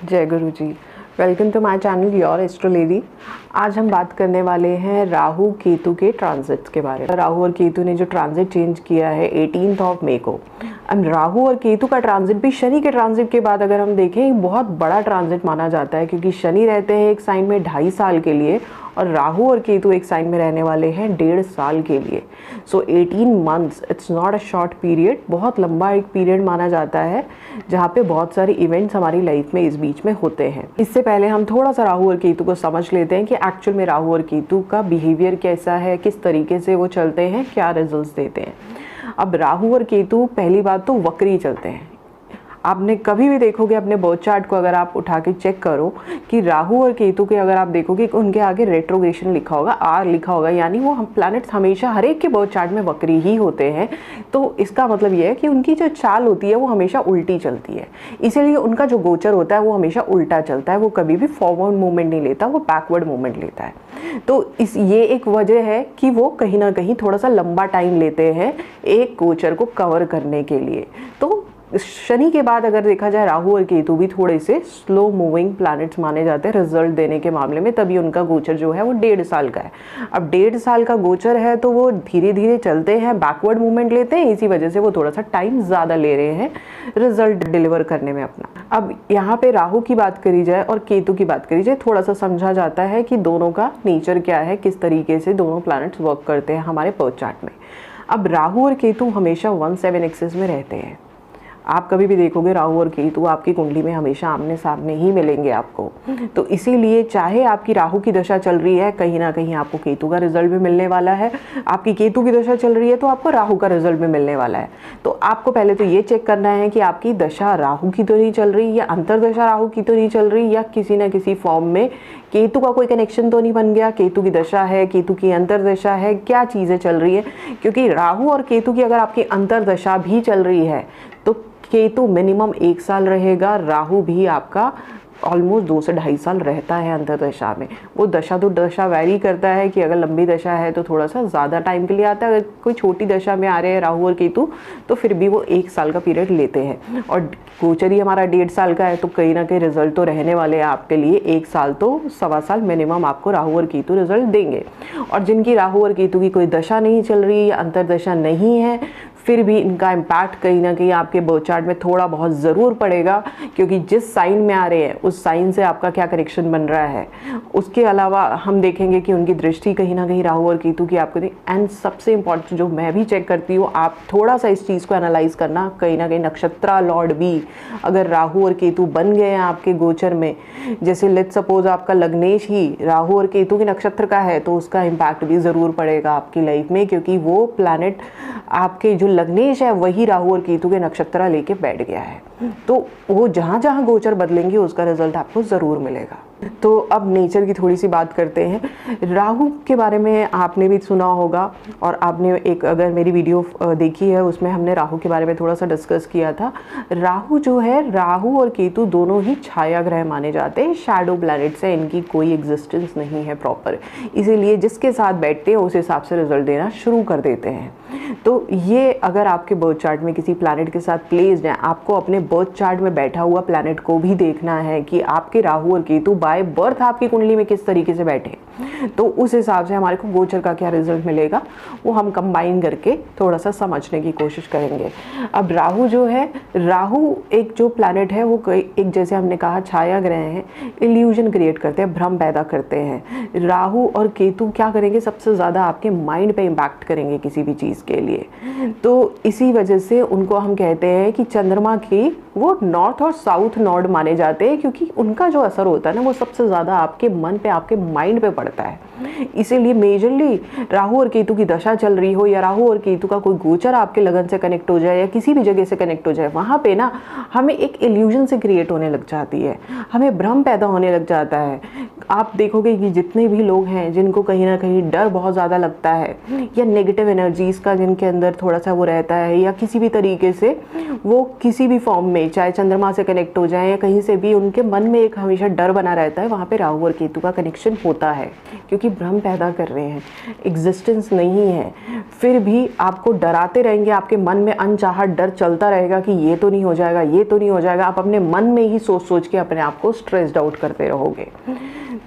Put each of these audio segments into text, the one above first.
जय गुरु जी। Welcome to my channel your astro lady. आज हम बात करने वाले हैं राहु केतु के ट्रांजिट्स के बारे में। राहु और केतु ने जो ट्रांजिट चेंज किया है 18 मई को। अब राहु और केतु का ट्रांजिट भी शनि के ट्रांजिट के बाद अगर हम देखें बहुत बड़ा ट्रांजिट माना जाता है, क्योंकि शनि रहते हैं एक साइन में 2.5 साल के लिए और राहु और केतु एक साइन में रहने वाले हैं 1.5 साल के लिए। सो 18 months, it's not a short period, बहुत लंबा एक पीरियड माना जाता है जहाँ पे बहुत सारे इवेंट्स हमारी लाइफ में इस बीच में होते हैं। इससे पहले हम थोड़ा सा राहु और केतु को समझ लेते हैं कि एक्चुअल में राहु और केतु का बिहेवियर कैसा है, किस तरीके से वो चलते हैं, क्या रिजल्ट्स देते हैं। अब राहु और केतु पहली बात तो वक्री चलते हैं। आपने कभी भी देखोगे अपने बर्थ चार्ट को अगर आप उठा के चेक करो कि राहु और केतु के अगर आप देखोगे कि उनके आगे रेट्रोगेशन लिखा होगा, आर लिखा होगा, यानी वो हम प्लैनेट्स हमेशा हर एक के बर्थ चार्ट में वक्री ही होते हैं। तो इसका मतलब ये है कि उनकी जो चाल होती है वो हमेशा उल्टी चलती है, इसीलिए उनका जो गोचर होता है वो हमेशा उल्टा चलता है। वो कभी भी फॉरवर्ड मूवमेंट नहीं लेता, वो बैकवर्ड मूवमेंट लेता है। तो ये एक वजह है कि वो कहीं ना कहीं थोड़ा सा लंबा टाइम लेते हैं एक गोचर को कवर करने के लिए। तो शनि के बाद अगर देखा जाए राहु और केतु भी थोड़े से स्लो मूविंग प्लैनेट्स माने जाते हैं रिजल्ट देने के मामले में, तभी उनका गोचर जो है वो 1.5 साल का है। अब 1.5 साल का गोचर है तो वो धीरे धीरे चलते हैं, बैकवर्ड मूवमेंट लेते हैं, इसी वजह से वो थोड़ा सा टाइम ज़्यादा ले रहे हैं रिजल्ट डिलीवर करने में अपना। अब यहाँ पे राहु की बात करी जाए और केतु की बात करी जाए, थोड़ा सा समझा जाता है कि दोनों का नेचर क्या है, किस तरीके से दोनों प्लैनेट्स वर्क करते हैं हमारे बर्थ चार्ट में। अब राहु और केतु हमेशा 1-7 एक्सिस में रहते हैं। आप कभी भी देखोगे राहु और केतु आपकी कुंडली में हमेशा आमने सामने ही मिलेंगे आपको। तो इसीलिए चाहे आपकी राहु की दशा चल रही है, कहीं ना कहीं आपको केतु का रिजल्ट भी मिलने वाला है। आपकी केतु की दशा चल रही है तो आपको राहु का रिजल्ट भी मिलने वाला है। तो आपको पहले तो ये चेक करना है कि आपकी दशा राहु की तो नहीं चल रही, या अंतरदशा राहु की तो नहीं चल रही, या किसी न किसी फॉर्म में केतु का कोई कनेक्शन तो नहीं बन गया। केतु की दशा है, केतु की अंतरदशा है, क्या चीज़ें चल रही है। क्योंकि राहु और केतु की अगर आपकी अंतरदशा भी चल रही है तो केतु मिनिमम 1 साल रहेगा, राहु भी आपका ऑलमोस्ट 2 से 2.5 साल रहता है अंतरदशा में। वो दशा तो दशा वैरी करता है कि अगर लंबी दशा है तो थोड़ा सा ज़्यादा टाइम के लिए आता है, अगर कोई छोटी दशा में आ रहे हैं राहु और केतु तो फिर भी वो 1 साल का पीरियड लेते हैं। और गोचर ही हमारा 1.5 साल का है तो कहीं ना कहीं रिजल्ट तो रहने वाले हैं आपके लिए 1 साल तो 1.25 साल मिनिमम आपको राहु और केतु रिजल्ट देंगे। और जिनकी राहु और केतु की कोई दशा नहीं चल रही या अंतरदशा नहीं है, फिर भी इनका इम्पैक्ट कहीं ना कहीं आपके बर्थ चार्ट में थोड़ा बहुत ज़रूर पड़ेगा, क्योंकि जिस साइन में आ रहे हैं उस साइन से आपका क्या कनेक्शन बन रहा है। उसके अलावा हम देखेंगे कि उनकी दृष्टि कहीं ना कहीं राहु और केतु की आपको दी। एंड सबसे इम्पॉर्टेंट जो मैं भी चेक करती हूँ, आप थोड़ा सा इस चीज़ को एनालाइज करना, कहीं ना कहीं नक्षत्रा लॉर्ड भी अगर राहु और केतु बन गए हैं आपके गोचर में, जैसे लेट्स सपोज आपका लग्नेश ही राहु और केतु के नक्षत्र का है, तो उसका इम्पैक्ट भी ज़रूर पड़ेगा आपकी लाइफ में, क्योंकि वो प्लैनेट आपके जो लग्नेश है वही राहु और केतु के नक्षत्र लेके बैठ गया है। तो वो जहाँ जहाँ गोचर बदलेंगे उसका रिजल्ट आपको ज़रूर मिलेगा। तो अब नेचर की थोड़ी सी बात करते हैं। राहु के बारे में आपने भी सुना होगा, और आपने एक अगर मेरी वीडियो देखी है उसमें हमने राहु के बारे में थोड़ा सा डिस्कस किया था। राहु जो है, राहु और केतु दोनों ही छाया ग्रह माने जाते हैं, शैडो प्लैनेट्स हैं, इनकी कोई एग्जिस्टेंस नहीं है प्रॉपर। इसीलिए जिसके साथ बैठते हैं उस हिसाब से रिजल्ट देना शुरू कर देते हैं। तो ये अगर आपके बर्थ चार्ट में किसी प्लैनेट के साथ प्लेस्ड है, आपको अपने बर्थ चार्ट में बैठा हुआ प्लैनेट को भी देखना है कि आपके राहु और केतु बाय बर्थ आपकी कुंडली में किस तरीके से बैठे, तो उस हिसाब से हमारे को गोचर का क्या रिजल्ट मिलेगा वो हम कंबाइन करके थोड़ा सा समझने की कोशिश करेंगे। अब राहु जो है, राहु एक जो प्लैनेट है वो एक जैसे हमने कहा छाया ग्रह है, इल्यूजन क्रिएट करते हैं, भ्रम पैदा करते हैं। राहु और केतु क्या करेंगे, सबसे ज़्यादा आपके माइंड पे इम्पैक्ट करेंगे किसी भी चीज़ के लिए। तो इसी वजह से उनको हम कहते हैं कि चंद्रमा की वो नॉर्थ और साउथ नोड माने जाते हैं, क्योंकि उनका जो असर होता है ना वो सबसे ज़्यादा आपके मन पे, आपके माइंड पे पड़ता है। इसीलिए मेजरली राहु और केतु की दशा चल रही हो या राहु और केतु का कोई गोचर आपके लगन से कनेक्ट हो जाए या किसी भी जगह से कनेक्ट हो जाए, वहाँ पे ना हमें एक इल्यूजन से क्रिएट होने लग जाती है, हमें भ्रम पैदा होने लग जाता है। आप देखोगे कि जितने भी लोग हैं जिनको कहीं ना कहीं डर बहुत ज़्यादा लगता है या नेगेटिव एनर्जीज़ का जिनके अंदर थोड़ा सा वो रहता है, या किसी भी तरीके से वो किसी भी फॉर्म में, चाहे चंद्रमा से कनेक्ट हो जाए या कहीं से भी, उनके मन में एक हमेशा डर बना रहता है, वहाँ पे राहु और केतु का कनेक्शन होता है, क्योंकि भ्रम पैदा कर रहे हैं, एग्जिस्टेंस नहीं है, फिर भी आपको डराते रहेंगे, आपके मन में अनचाहा डर चलता रहेगा कि ये तो नहीं हो जाएगा, ये तो नहीं हो जाएगा, आप अपने मन में ही सोच सोच के अपने आप को स्ट्रेस्ड आउट करते रहोगे।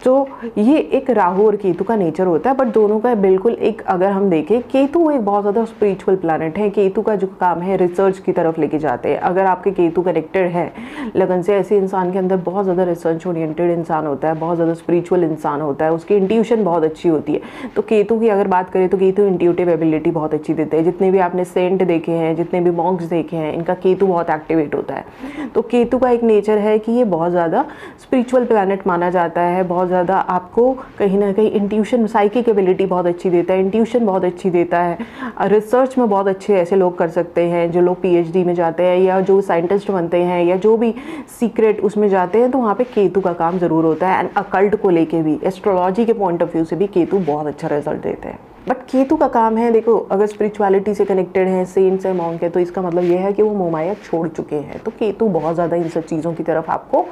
तो ये एक राहु और केतु का नेचर होता है, बट दोनों का बिल्कुल एक, अगर हम देखें, केतु एक बहुत ज़्यादा स्पिरिचुअल प्लैनेट है, केतु का जो काम है रिसर्च की तरफ लेके जाते हैं। अगर आपके केतु कनेक्टेड है लगन से, ऐसे इंसान के अंदर बहुत ज़्यादा रिसर्च ओरिएंटेड इंसान होता है, बहुत ज़्यादा स्पिरिचुअल इंसान होता है, उसकी इंट्यूशन बहुत अच्छी होती है। तो केतु की अगर बात करें तो केतु इंट्यूटिव एबिलिटी बहुत अच्छी देते हैं। जितने भी आपने सेंट देखे हैं, जितने भी मॉन्क्स देखे हैं, इनका केतु बहुत एक्टिवेट होता है। तो केतु का एक नेचर है कि ये बहुत ज़्यादा स्पिरिचुअल प्लैनेट माना जाता है, बहुत ज़्यादा आपको कहीं ना कहीं इंट्यूशन, साइकिक एबिलिटी बहुत अच्छी देता है, इंट्यूशन बहुत अच्छी देता है। रिसर्च में बहुत अच्छे ऐसे लोग कर सकते हैं, जो लोग पीएचडी में जाते हैं या जो साइंटिस्ट बनते हैं या जो भी सीक्रेट उसमें जाते हैं, तो वहाँ पे केतु का काम ज़रूर होता है। एंड अकल्ट को लेके भी, एस्ट्रोलॉजी के पॉइंट ऑफ व्यू से भी केतु बहुत अच्छा रिजल्ट देते हैं। बट केतु का काम है, देखो, अगर स्पिरिचुअलिटी से कनेक्टेड है, सेंट्स है, मॉन्क है, तो इसका मतलब ये है कि वो मोहमाया छोड़ चुके हैं। तो केतु बहुत ज़्यादा इन सब चीज़ों की तरफ आपको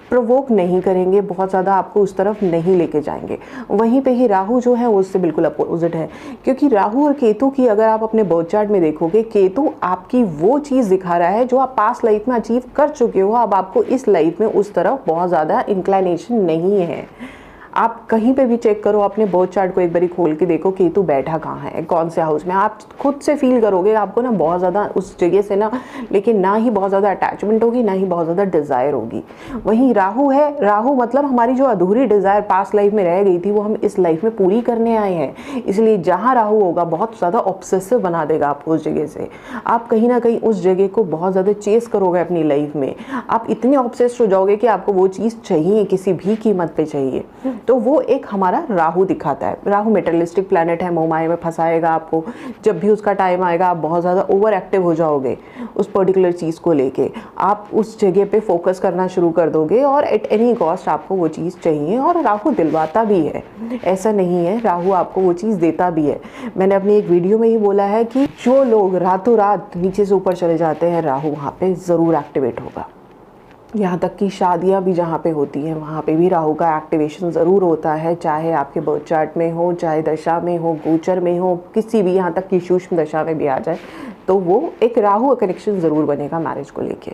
प्रोवोक नहीं करेंगे, बहुत ज़्यादा आपको उस तरफ नहीं लेके जाएंगे। वहीं पे ही राहु जो है वो उससे बिल्कुल अपोजिट है, क्योंकि राहु और केतु की अगर आप अपने बर्थ चार्ट में देखोगे, केतु आपकी वो चीज़ दिखा रहा है जो आप पास्ट लाइफ में अचीव कर चुके हो, अब आपको इस लाइफ में उस तरफ बहुत ज़्यादा इंक्लाइनेशन नहीं है। आप कहीं पे भी चेक करो, अपने बर्थ चार्ट को एक बारी खोल के देखो, केतु बैठा कहाँ है, कौन से हाउस में, आप खुद से फील करोगे आपको ना बहुत ज़्यादा उस जगह से ना, लेकिन ना ही बहुत ज़्यादा अटैचमेंट होगी, ना ही बहुत ज़्यादा डिज़ायर होगी। वहीं राहु है, राहु मतलब हमारी जो अधूरी डिज़ायर पास्ट लाइफ में रह गई थी, वो हम इस लाइफ में पूरी करने आए हैं। इसलिए जहाँ राहु होगा बहुत ज़्यादा ऑब्सेसिव बना देगा आपको उस जगह से, आप कहीं ना कहीं उस जगह को बहुत ज़्यादा चेस करोगे अपनी लाइफ में, आप इतने ऑब्सेस्ड हो जाओगे कि आपको वो चीज़ चाहिए, किसी भी कीमत पे चाहिए। तो वो एक हमारा राहु दिखाता है। राहु मेटेरियलिस्टिक प्लैनेट है, मोहमाया में फंसाएगा आपको। जब भी उसका टाइम आएगा आप बहुत ज़्यादा ओवर एक्टिव हो जाओगे उस पर्टिकुलर चीज़ को लेके, आप उस जगह पे फोकस करना शुरू कर दोगे और एट एनी कॉस्ट आपको वो चीज़ चाहिए। और राहु दिलवाता भी है, ऐसा नहीं है, राहु आपको वो चीज़ देता भी है। मैंने अपनी एक वीडियो में ही बोला है कि जो लोग रातों रात नीचे से ऊपर चले जाते हैं, राहु वहाँ पे ज़रूर एक्टिवेट होगा। यहाँ तक कि शादियाँ भी जहाँ पे होती हैं वहाँ पे भी राहु का एक्टिवेशन ज़रूर होता है, चाहे आपके बर्थ चार्ट में हो, चाहे दशा में हो, गोचर में हो, किसी भी, यहाँ तक कि सूक्ष्म दशा में भी आ जाए, तो वो एक राहु कनेक्शन ज़रूर बनेगा मैरिज को लेके।